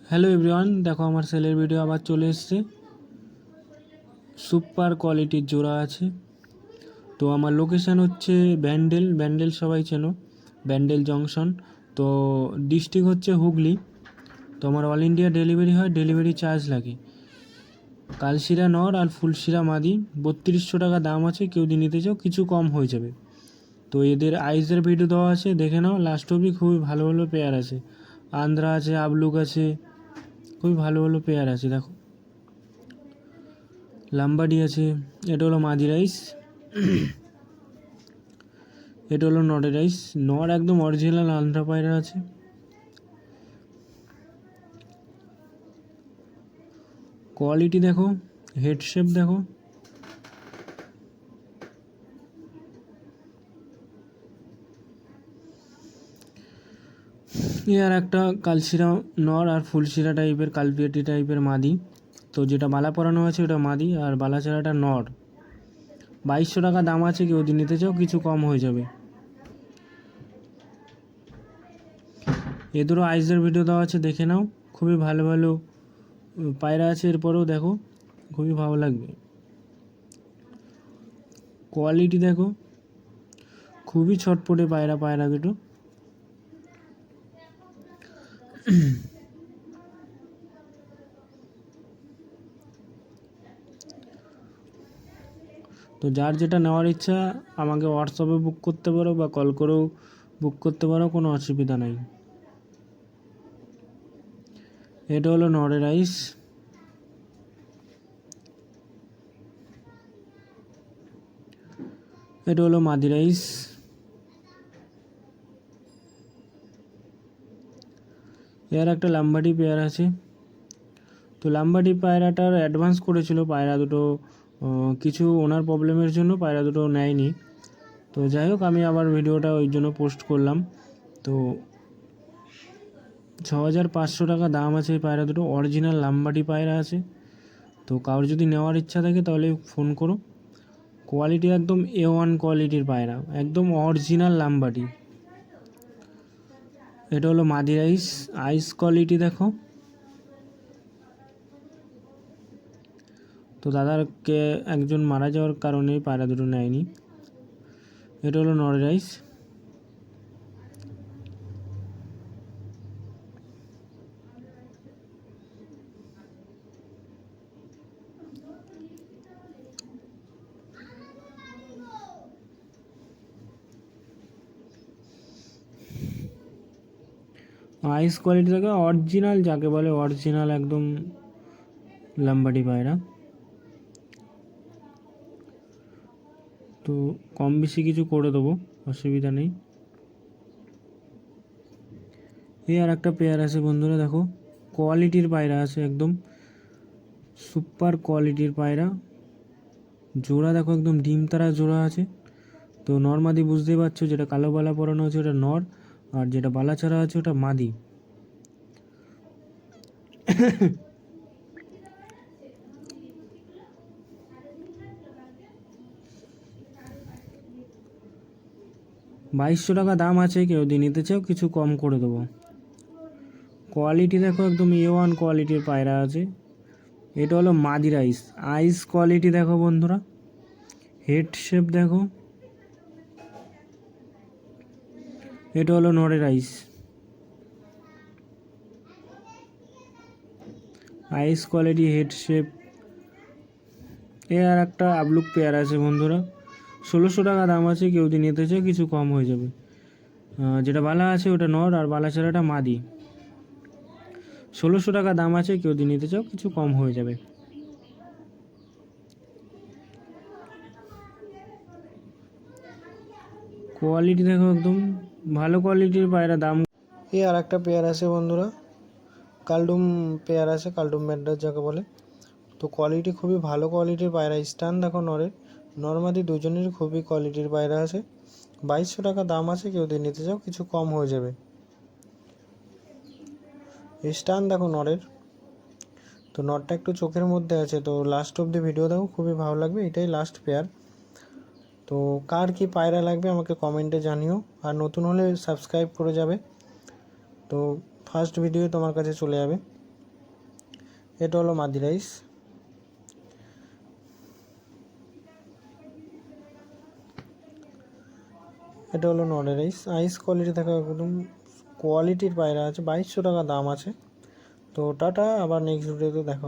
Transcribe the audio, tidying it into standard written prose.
Hello everyone, দেখো আমার সেলের ভিডিও আবার চলে এসেছে। সুপার কোয়ালিটির জোড়া আছে। তো আমার লোকেশান হচ্ছে ব্যান্ডেল সবাই চেনো, ব্যান্ডেল জংশন। তো ডিস্ট্রিক্ট হচ্ছে হুগলি। তো আমার অল ইন্ডিয়া ডেলিভারি হয়, ডেলিভারি চার্জ লাগে। কালশিরা নর আর ফুলশিরা মাদি 3200 টাকা দাম আছে। কেউ যদি নিতে চাও কিছু কম হয়ে যাবে। তো এদের আইসের ভিডিও দেওয়া আছে, দেখে নাও লাস্ট অবধি। খুবই ভালো ভালো পেয়ার আছে, আন্ধ্রা আছে, আবলুক আছে, খুবই ভালো ভালো পেয়ার আছে। দেখো লাম্বাডি আছে, এটা হলো মাদি রাইস, এটা হলো নটের রাইস। নর একদম অরিজিনাল আন্ধ্রা পায়রা আছে। কোয়ালিটি দেখো, হেড শেপ দেখো, আর একটা কালশিরা নর আর ফুলশিরা টাইপের কালপিয়াটি টাইপের মাদি। তো যেটা বালা পরানো আছে ওটা মাদি, আর বালাচারাটা নর। 2200 টাকা দাম আছে। কেউ যদি নিতে চাও কিছু কম হয়ে যাবে। এদেরও আইসের ভিডিও দেওয়া আছে, দেখে নাও। খুবই ভালো ভালো পায়রা আছে। এরপরেও দেখো, খুবই ভালো লাগবে। কোয়ালিটি দেখো, খুবই ছটপটে পায়রা দুটো। তো যার যেটা নেওয়ার ইচ্ছা আমাকে হোয়াটসঅ্যাপে বুক করতে পারো বা কল করেও বুক করতে পারো, কোনো অসুবিধা নাই। এটা হলো নরের রাইস, এটা হলো মাদি রাইস। এর একটা লাম্বাডি পেয়ার আছে। তো লাম্বাডি পায়রাটার অ্যাডভান্স করেছিল পায়রা দুটো, কিছু ওনার প্রবলেমের জন্য পায়রা দুটো নেয়নি। তো যাই হোক, আমি আবার ভিডিওটা ওই জন্য পোস্ট করলাম। তো 6500 টাকা দাম আছে এই পায়রা দুটো। অরিজিনাল লাম্বাডি পায়রা আছে। তো কারোর যদি নেওয়ার ইচ্ছা থাকে তাহলে ফোন করো। কোয়ালিটি একদম A1 কোয়ালিটির পায়রা, একদম অরিজিনাল লাম্বাডি। এটা হলো মাদি রাইস। আইস কোয়ালিটি দেখো। তো দাদারকে একজন মারা যাওয়ার কারণে পায়রা দুটো নেয়নি। এটা হলো নর রাইস। আইস কোয়ালিটি দেখো, অরিজিনাল যাকে বলে, অরিজিনাল একদম লাম্বাডি পায়রা। তো কম বেশি কিছু করে দেবো, অসুবিধা নেই। এই আর একটা পেয়ার আছে বন্ধুরা, দেখো কোয়ালিটির পায়রা আছে, একদম সুপার কোয়ালিটির পায়রা। জোড়া দেখো, একদম ডিম তারা জোড়া আছে। তো নর মাদি বুঝতেই পারছো, যেটা কালো বালা পরানো আছে ওটা নর, আর যেটা বালা ছাড়া আছে ওটা মাদি। বাইশশো টাকা দাম আছে। কেউ যদি নিতে চাও কিছু কম করে দেবো। কোয়ালিটি দেখো, একদম A1 কোয়ালিটির পায়রা আছে। এটা হলো মাদি রাইস। আইস কোয়ালিটি দেখো বন্ধুরা, হেড শেপ দেখো। এটা হলো নরের রাইস। আইস কোয়ালিটি, হেড শেপ। এ আর একটা আবলুক পেয়ার আছে বন্ধুরা, 1600 টাকা দাম আছে। কেউ যদি নিতে চাও কিছু কম হয়ে যাবে। যেটা বালা আছে ওটা নর, আর বালা ছাড়াটা মাদি। 1600 টাকা দাম আছে। কেউ যদি নিতে চাও কিছু কম হয়ে যাবে। কোয়ালিটি দেখো, একদম ভালো কোয়ালিটির পায়রা। দাম এই আর একটা পেয়ার আছে বন্ধুরা, কালডুম পেয়ার আছে, কালডুম ম্যাড্রাস যাকে বলে। তো কোয়ালিটি খুবই ভালো কোয়ালিটির পায়রা। স্টান দেখো নরের, নর্মাদি দুজনের খুবই কোয়ালিটির পায়রা আছে। 2200 টাকা দাম আছে। কেউ যদি নিতে চাও কিছু কম হয়ে যাবে। স্টান দেখো নরের। তো নটটা একটু চোখের মধ্যে আছে। তো লাস্ট অবধি ভিডিও দেখো, খুবই ভালো লাগবে। এটাই লাস্ট পেয়ার। তো কার কি পায়রা লাগবে আমাকে কমেন্টে জানিও, আর নতুন হলে সাবস্ক্রাইব করে যাবে। তো ফার্স্ট ভিডিও তোমার কাছে চলে যাবে। এটা হলো মাদি রাইস। এটা হলো নডে রাইস। আইস কোয়ালিটি দেখো, একদম কোয়ালিটির পায়রা আছে, 2200 টাকা দাম আছে। তো টাটা, আবার নেক্সট ভিডিওতে দেখা হবে।